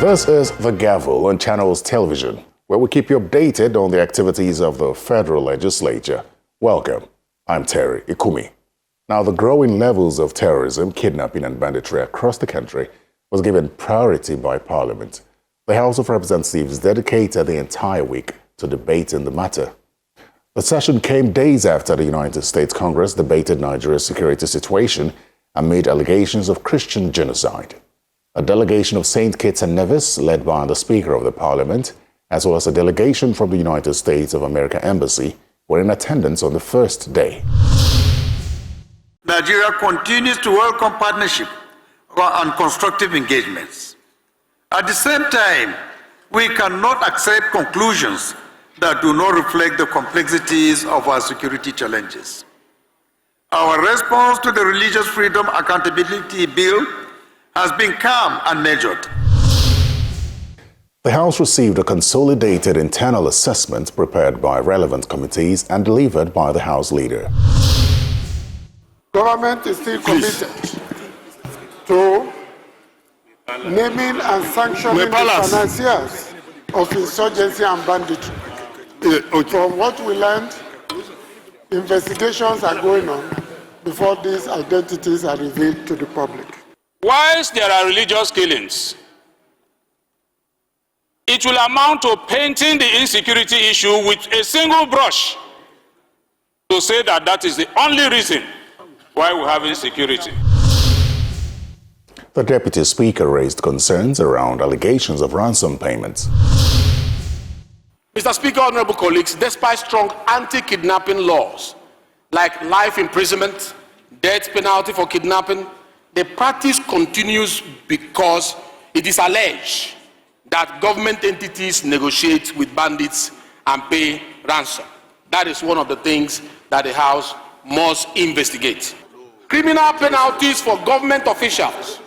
This is the Gavel on Channels Television, where we keep you updated on the activities of the federal legislature. Welcome. I'm Terry Ikumi. Now, the growing levels of terrorism, kidnapping and banditry across the country was given priority by Parliament. The House of Representatives dedicated the entire week to debating the matter. The session came days after the United States Congress debated Nigeria's security situation amid allegations of Christian genocide. A delegation of St. Kitts and Nevis, led by the Speaker of the Parliament, as well as a delegation from the United States of America Embassy, were in attendance on the first day. Nigeria continues to welcome partnership and constructive engagements. At the same time, we cannot accept conclusions that do not reflect the complexities of our security challenges. Our response to the Religious Freedom Accountability Bill has been calm and measured. The House received a consolidated internal assessment prepared by relevant committees and delivered by the House Leader. Government is still committed to naming and sanctioning the financiers of insurgency and banditry. From what we learned, investigations are going on before these identities are revealed to the public. Whilst there are religious killings, it will amount to painting the insecurity issue with a single brush to say that that is the only reason why we have insecurity. The Deputy Speaker raised concerns around allegations of ransom payments. Mr. Speaker, honorable colleagues, despite strong anti-kidnapping laws like life imprisonment, death penalty for kidnapping, the practice continues because it is alleged that government entities negotiate with bandits and pay ransom. That is one of the things that the House must investigate. Criminal penalties for government officials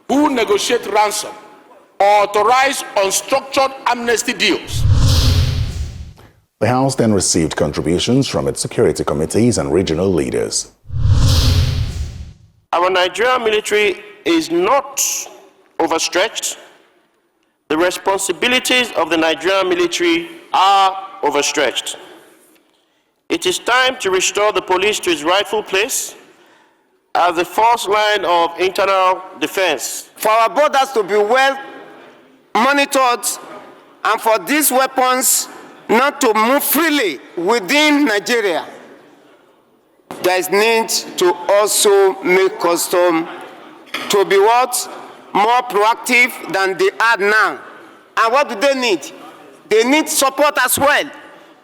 who negotiate ransom or authorize unstructured amnesty deals. The House then received contributions from its security committees and regional leaders. Our Nigerian military is not overstretched. The responsibilities of the Nigerian military are overstretched. It is time to restore the police to its rightful place as the first line of internal defense. For our borders to be well monitored and for these weapons not to move freely within Nigeria, there is need to also make custom to be what? More proactive than they are now. And what do they need? They need support as well,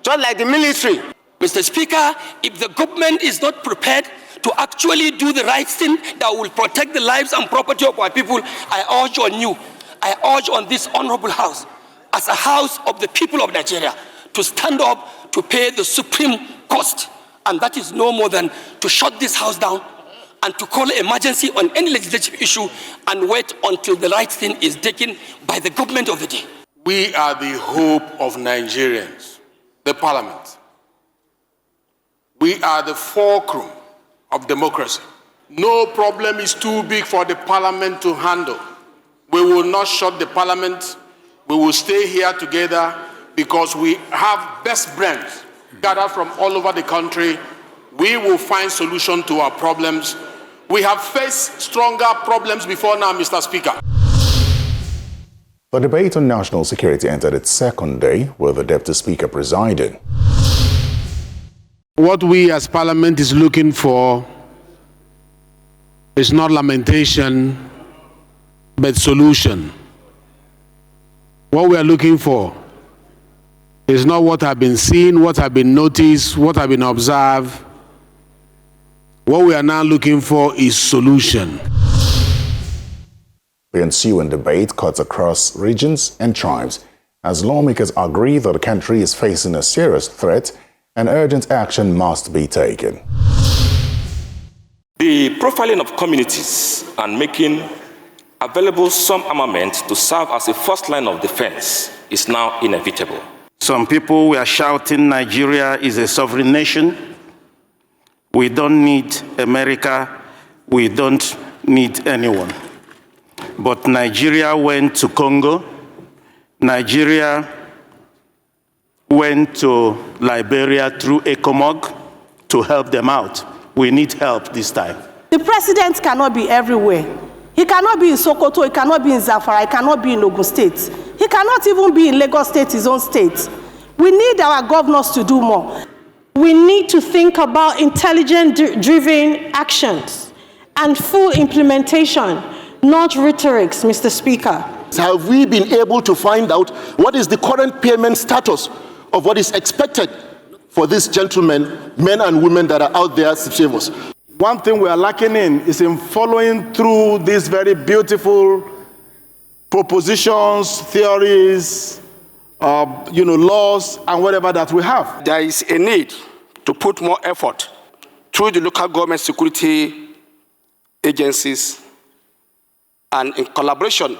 just like the military. Mr. Speaker, if the government is not prepared to actually do the right thing that will protect the lives and property of our people, I urge on you, I urge on this honorable House, as a House of the people of Nigeria, to stand up to pay the supreme cost. And that is no more than to shut this House down and to call emergency on any legislative issue and wait until the right thing is taken by the government of the day. We are the hope of Nigerians, the Parliament. We are the fulcrum of democracy. No problem is too big for the Parliament to handle. We will not shut the Parliament. We will stay here together because we have best brains gathered from all over the country. We will find solutions to our problems. We have faced stronger problems before now, Mr. Speaker. The debate on national security entered its second day, with the Deputy Speaker presiding. What we as Parliament is looking for is not lamentation, but solution. What we are looking for is not what have been seen, what have been noticed, what have been observed. What we are now looking for is solution. The ensuing debate cuts across regions and tribes as lawmakers agree that the country is facing a serious threat and urgent action must be taken. The profiling of communities and making available some armament to serve as a first line of defense is now inevitable. Some people were shouting Nigeria is a sovereign nation. We don't need America. We don't need anyone. But Nigeria went to Congo Nigeria went to Liberia through ECOMOG to help them out. We need help this time. The president cannot be everywhere. He cannot be in Sokoto, he cannot be in Zamfara, he cannot be in Ogun State. He cannot even be in Lagos State, his own state. We need our governors to do more. We need to think about intelligent-driven actions and full implementation, not rhetorics, Mr. Speaker. Have we been able to find out what is the current payment status of what is expected for these gentlemen, men and women that are out there to save us? One thing we are lacking in is in following through these very beautiful propositions, theories, laws, and whatever that we have. There is a need to put more effort through the local government security agencies and in collaboration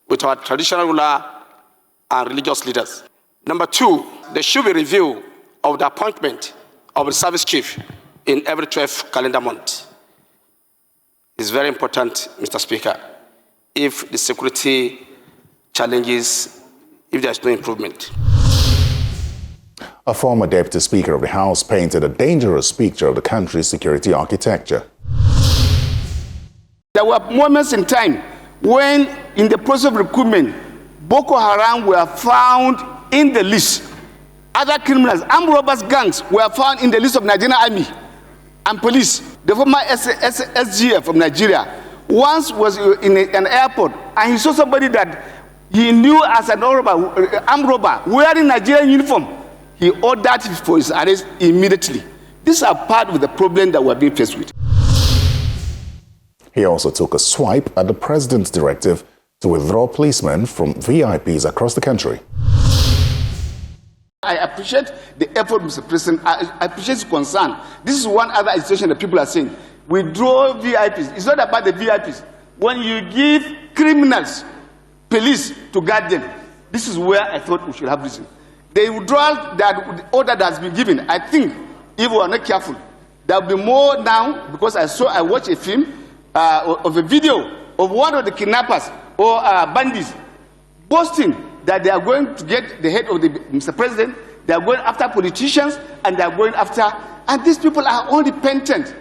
with our traditional ruler and religious leaders. Number two, there should be review of the appointment of the service chief in every 12th calendar month. It's very important, Mr. Speaker, if the security challenges, if there's no improvement. A former deputy speaker of the House painted a dangerous picture of the country's security architecture. There were moments in time when, in the process of recruitment, Boko Haram were found in the list. Other criminals, armed robbers gangs were found in the list of Nigerian Army and police. The former SGF from Nigeria once was in an airport and he saw somebody that he knew as an armed robber wearing Nigerian uniform. He ordered for his arrest immediately. These are part of the problem that we're being faced with. He also took a swipe at the president's directive to withdraw policemen from VIPs across the country. I appreciate the effort, Mr. President. I appreciate his concern. This is one other institution that people are saying, withdraw VIPs. It's not about the VIPs. When you give criminals police to guard them, this is where I thought we should have reason. The withdrawal that order that has been given, I think, if we are not careful, there will be more now, because I watched a film of a video of one of the kidnappers or bandits boasting that they are going to get the head of the Mr. President, they are going after politicians, and they are going after, and these people are unrepentant.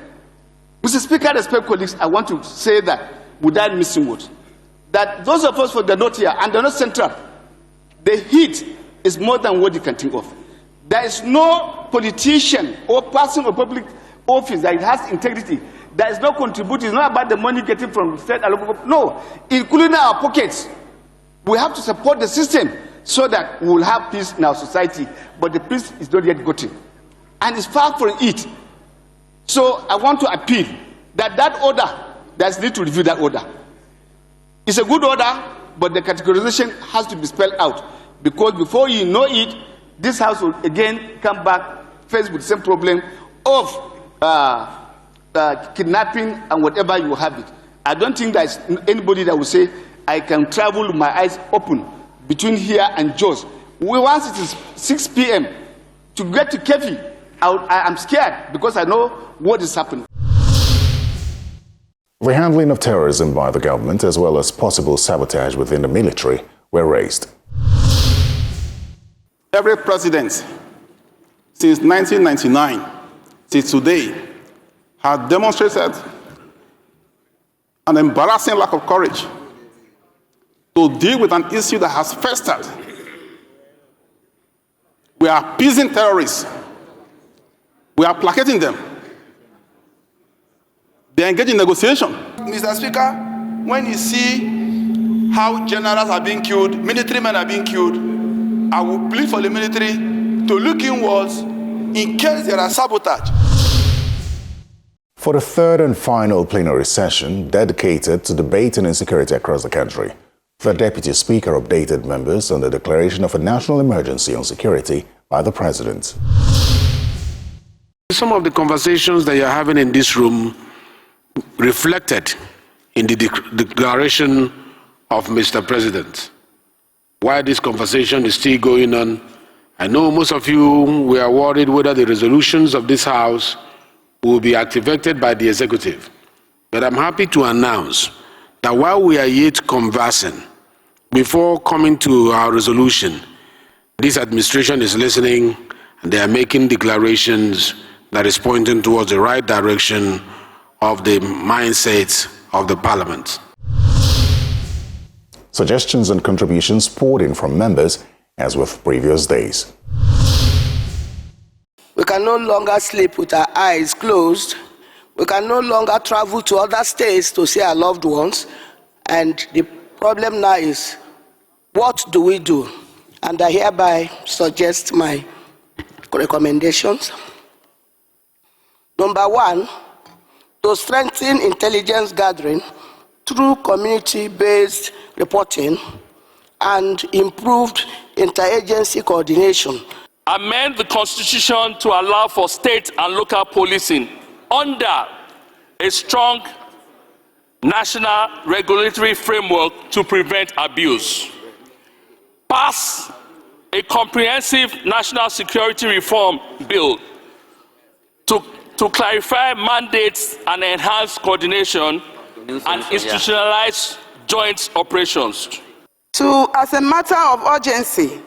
Mr. Speaker, respect colleagues, I want to say that without missing words, that those of us who are not here and they are not central, the heat is more than what you can think of. There is no politician or person of public office that has integrity. There is no contribution. It's not about the money getting from state and local. No, including our pockets. We have to support the system so that we will have peace in our society. But the peace is not yet gotten. And it's far from it. So I want to appeal that order, there's need to review that order. It's a good order, but the categorization has to be spelled out. Because before you know it, this house will again come back faced with the same problem of kidnapping and whatever you have it. I don't think there's anybody that will say, I can travel with my eyes open between here and Jos. Once it is 6 p.m. to get to Kefi, I'm scared because I know what is happening. The handling of terrorism by the government, as well as possible sabotage within the military, were raised. Every president since 1999 till today has demonstrated an embarrassing lack of courage to deal with an issue that has festered. We are appeasing terrorists. We are placating them. They engage in negotiation. Mr. Speaker, when you see how generals are being killed, military men are being killed, I will plead for the military to look inwards in case there are sabotage. For the third and final plenary session dedicated to debating insecurity across the country, the Deputy Speaker updated members on the declaration of a national emergency on security by the President. Some of the conversations that you're having in this room reflected in the declaration of Mr. President. While this conversation is still going on, I know most of you were worried whether the resolutions of this House will be activated by the executive. But I'm happy to announce that while we are yet conversing, Before coming to our resolution, this administration is listening and they are making declarations that is pointing towards the right direction of the mindset of the parliament. Suggestions and contributions poured in from members as with previous days. We can no longer sleep with our eyes closed. We can no longer travel to other states to see our loved ones. And the problem now is, what do we do? And I hereby suggest my recommendations. Number one, to strengthen intelligence gathering through community-based reporting and improved interagency coordination. Amend the Constitution to allow for state and local policing under a strong national regulatory framework to prevent abuse. Pass a comprehensive national security reform bill to clarify mandates and enhance coordination and institutionalize joint operations. To, as a matter of urgency,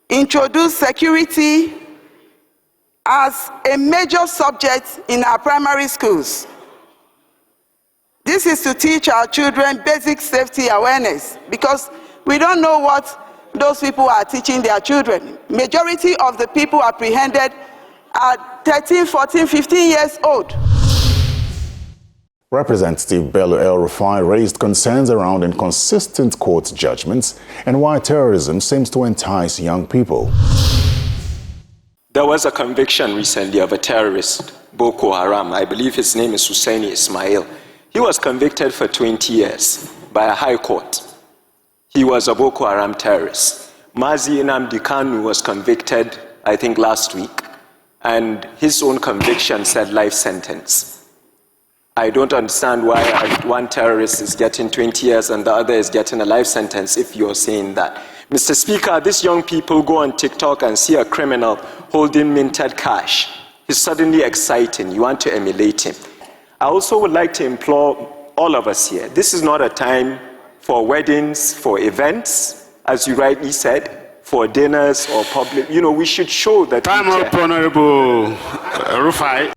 introduce security as a major subject in our primary schools. This is to teach our children basic safety awareness, because we don't know what those people are teaching their children. Majority of the people apprehended are 13, 14, 15 years old. Representative Bello El-Rufai raised concerns around inconsistent court judgments and why terrorism seems to entice young people. There was a conviction recently of a terrorist, Boko Haram. I believe his name is Husseini Ismail. He was convicted for 20 years by a high court. He was a Boko Haram terrorist. Mazi Nnamdi Kanu was convicted, I think, last week, and his own conviction said life sentence. I don't understand why one terrorist is getting 20 years and the other is getting a life sentence if you're saying that. Mr. Speaker, these young people go on TikTok and see a criminal holding minted cash. He's suddenly exciting. You want to emulate him. I also would like to implore all of us here. This is not a time for weddings, for events, as you rightly said, for dinners or public. You know, we should show that. Time up, Honorable Rufai.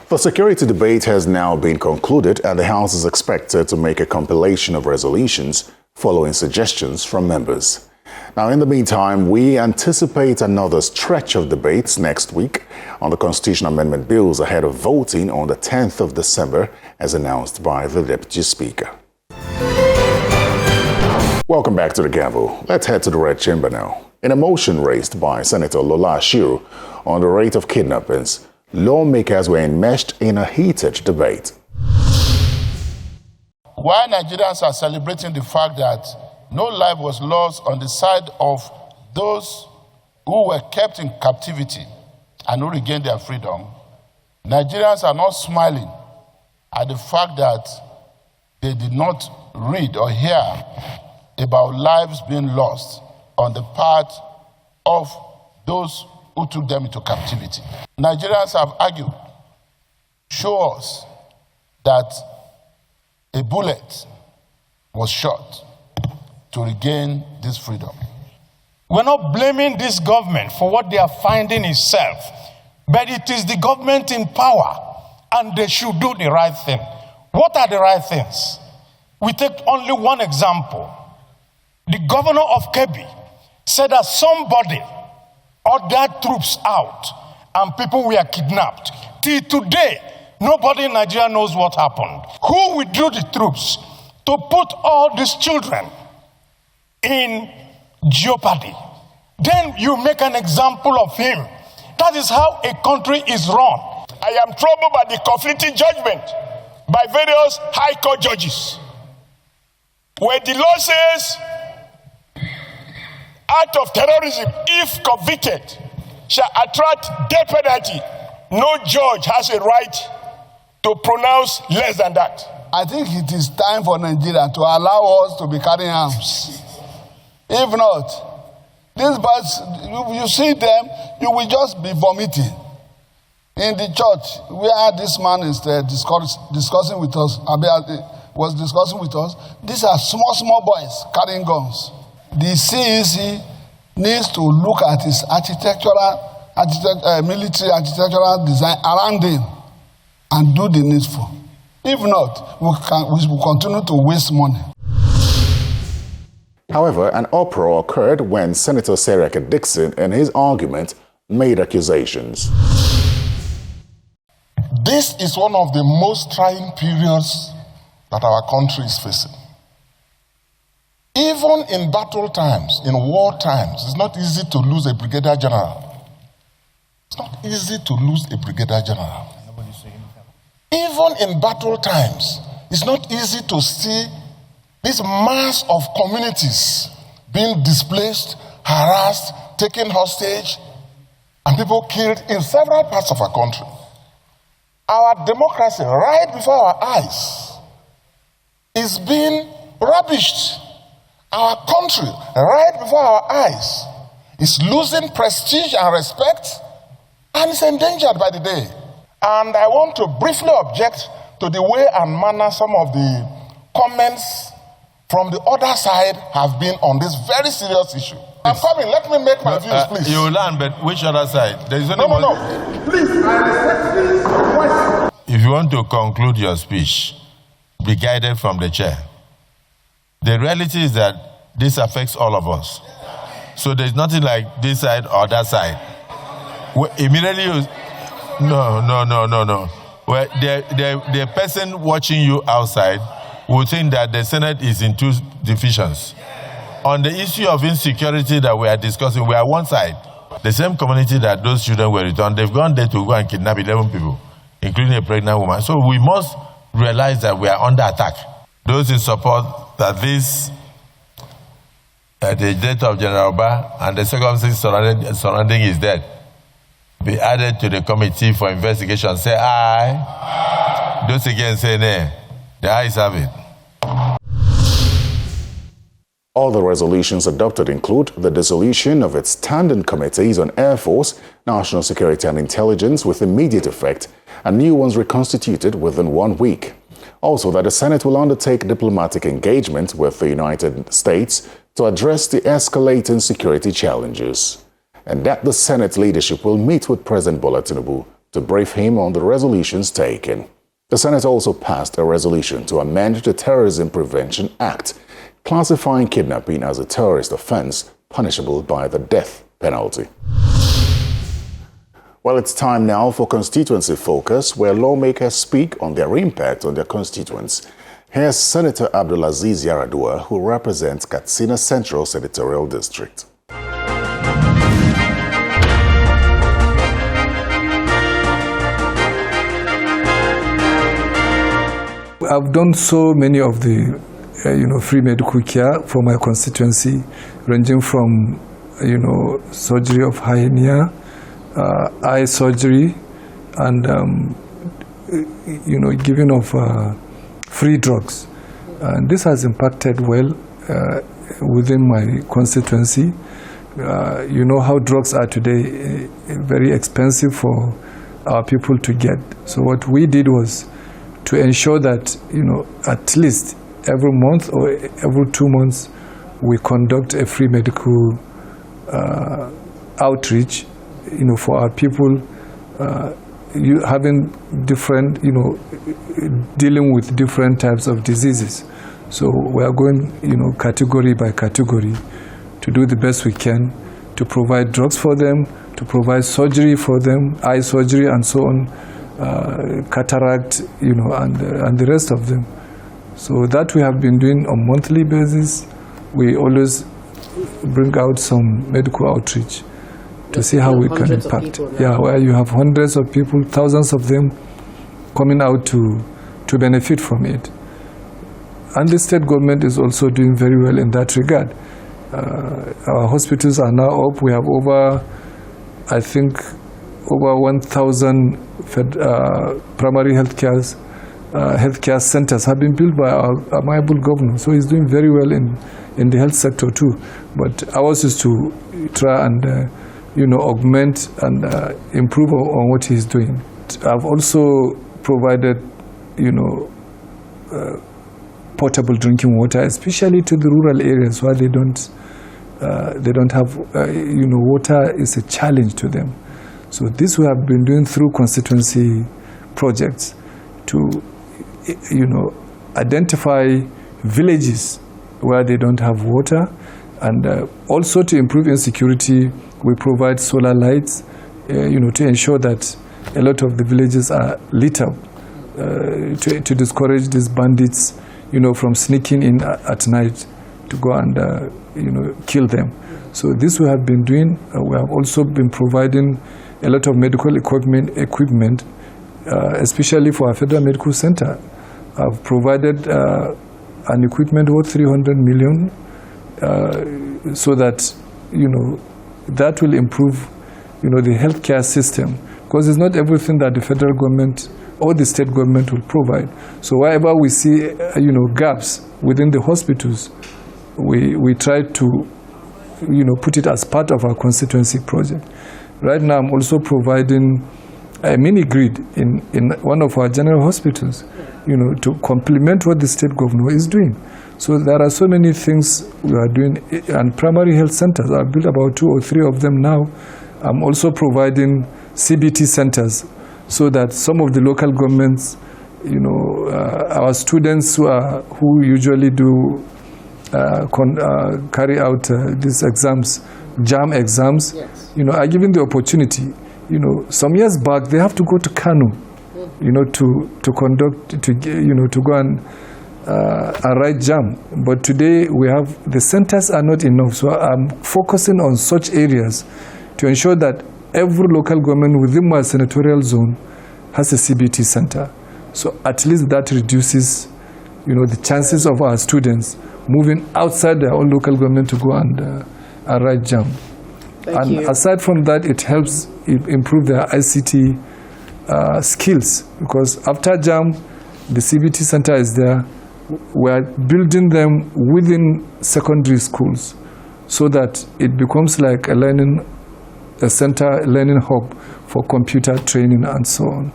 The security debate has now been concluded and the House is expected to make a compilation of resolutions following suggestions from members. Now, in the meantime, we anticipate another stretch of debates next week on the constitutional amendment bills ahead of voting on the 10th of December, as announced by the Deputy Speaker. Welcome back to the Gavel. Let's head to the Red Chamber now. In a motion raised by Senator Lola Ashiru on the rate of kidnappings, lawmakers were enmeshed in a heated debate. While Nigerians are celebrating the fact that no life was lost on the side of those who were kept in captivity and who regained their freedom, Nigerians are not smiling at the fact that they did not read or hear about lives being lost on the part of those who took them into captivity. Nigerians have argued, show us that a bullet was shot to regain this freedom. We're not blaming this government for what they are finding itself, but it is the government in power, and they should do the right thing. What are the right things? We take only one example. The governor of Kebbi said that somebody ordered troops out and people were kidnapped. Till today, nobody in Nigeria knows what happened. Who withdrew the troops to put all these children in jeopardy? Then you make an example of him. That is how a country is run. I am troubled by the conflicting judgment by various high court judges, where the law says act of terrorism, if convicted, shall attract death penalty. No judge has a right to pronounce less than that. I think it is time for Nigeria to allow us to be carrying arms. If not, these birds, you see them, you will just be vomiting. In the church, where this man is discussing with us about was discussing with us, these are small boys carrying guns. The CEC needs to look at its military architectural design around him and do the needful. If not, we will continue to waste money. However, an uproar occurred when Senator Seriake Dixon, in his argument, made accusations. This is one of the most trying periods that our country is facing. Even in battle times, in war times, it's not easy to lose a brigadier general. It's not easy to lose a brigadier general. Even in battle times, it's not easy to see this mass of communities being displaced, harassed, taken hostage, and people killed in several parts of our country. Our democracy, right before our eyes, is being rubbished. Our country, right before our eyes, is losing prestige and respect, and is endangered by the day. And I want to briefly object to the way and manner some of the comments from the other side have been on this very serious issue. I'm coming, let me make my views, please. You learn, but which other side? There is No. Please, I respect this question. If you want to conclude your speech, be guided from the chair. The reality is that this affects all of us. So there's nothing like this side or that side. Immediately you... No. Well, the person watching you outside will think that the Senate is in two divisions. On the issue of insecurity that we are discussing, we are one side. The same community that those children were returned, they've gone there to go and kidnap 11 people, including a pregnant woman. So we must realize that we are under attack. Those in support that this, the death of General Oba and the circumstances surrounding his death be added to the committee for investigation. Say aye. Those again say nay. The ayes have it. All the resolutions adopted include the dissolution of its standing committees on Air Force, National Security and Intelligence with immediate effect, and new ones reconstituted within 1 week. Also, that the Senate will undertake diplomatic engagement with the United States to address the escalating security challenges, and that the Senate leadership will meet with President Bola Tinubu to brief him on the resolutions taken. The Senate also passed a resolution to amend the Terrorism Prevention Act, classifying kidnapping as a terrorist offense punishable by the death penalty. Well, it's time now for Constituency Focus, where lawmakers speak on their impact on their constituents. Here's Senator Abdulaziz Yaradua, who represents Katsina Central Senatorial District. I've done so many of the free medical care for my constituency, ranging from surgery of hernia, eye surgery, and giving of free drugs. And this has impacted well within my constituency. You know how drugs are today, very expensive for our people to get. So what we did was to ensure that at least every month or every 2 months we conduct a free medical outreach for our people, having different dealing with different types of diseases. So we are going category by category to do the best we can to provide drugs for them, to provide surgery for them, eye surgery and so on, cataract, and the rest of them. So that we have been doing on a monthly basis. We always bring out some medical outreach to see how we can impact. Yeah, where you have hundreds of people, thousands of them coming out to benefit from it. And the state government is also doing very well in that regard. Our hospitals are now up. We have over 1,000 primary healthcare centers have been built by our amiable governor. So he's doing very well in the health sector too. But ours is to try and augment and improve on what he's doing. I've also provided potable drinking water, especially to the rural areas where they don't have, water is a challenge to them. So this we have been doing through constituency projects to, identify villages where they don't have water, and also to improve insecurity, we provide solar lights, to ensure that a lot of the villages are lit up, to discourage these bandits, from sneaking in at night to go and, kill them. So this we have been doing. We have also been providing a lot of medical equipment, especially for our Federal Medical Center. I've provided an equipment worth 300 million, so that, that will improve, the healthcare system, because it's not everything that the federal government or the state government will provide. So wherever we see, gaps within the hospitals, we try to, put it as part of our constituency project. Right now, I'm also providing a mini grid in one of our general hospitals, to complement what the state governor is doing. So there are so many things we are doing, and primary health centers. I've built about 2 or 3 of them now. I'm also providing CBT centers, so that some of the local governments, our students who usually do carry out these exams, JAM exams, are given the opportunity. Some years back they have to go to Kano, to conduct, to go and write JAM. But today we have, the centers are not enough, so I'm focusing on such areas to ensure that every local government within my senatorial zone has a CBT center. So at least that reduces, the chances of our students moving outside their own local government to go and write JAM. Thank you. Aside from that, it helps improve their ICT skills, because after JAM, the CBT center is there. We're building them within secondary schools, so that it becomes like a learning hub for computer training and so on.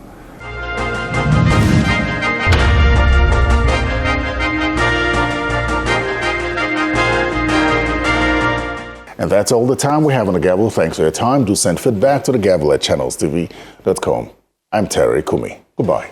And that's all the time we have on the Gavel. Thanks for your time. Do send feedback to the Gavel at channelstv.com. I'm Terry Ikumi. Goodbye.